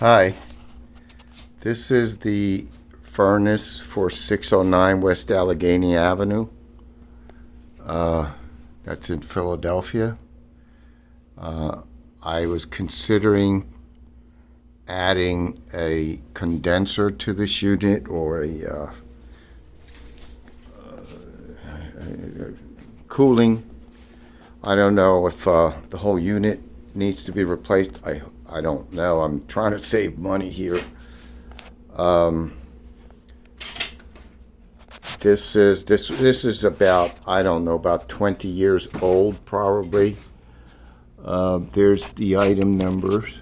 Hi, this is the furnace for 609 West Allegheny Avenue. That's in Philadelphia. I was considering adding a condenser to this unit or a cooling. I don't know if the whole unit needs to be replaced. I don't know. I'm trying to save money here. This is about, I don't know, about 20 years old probably. There's the item numbers.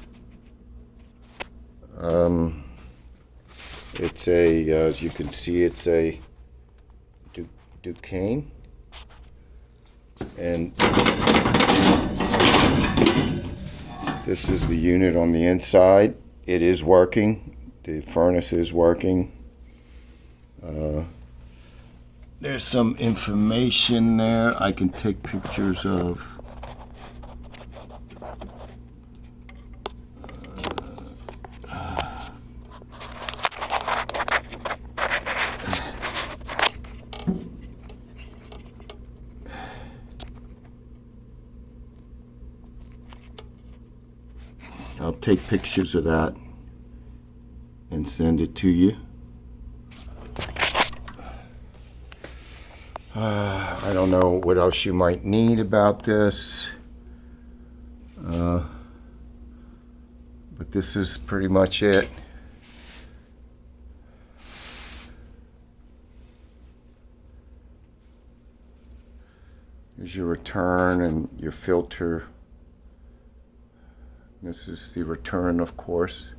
It's as you can see, it's a Duquesne, and this is the unit on the inside. It is working. The furnace is working. There's some information there I can take pictures of. I'll take pictures of that and send it to you. I don't know what else you might need about this, but this is pretty much it. Here's your return and your filter. This is the return, of course.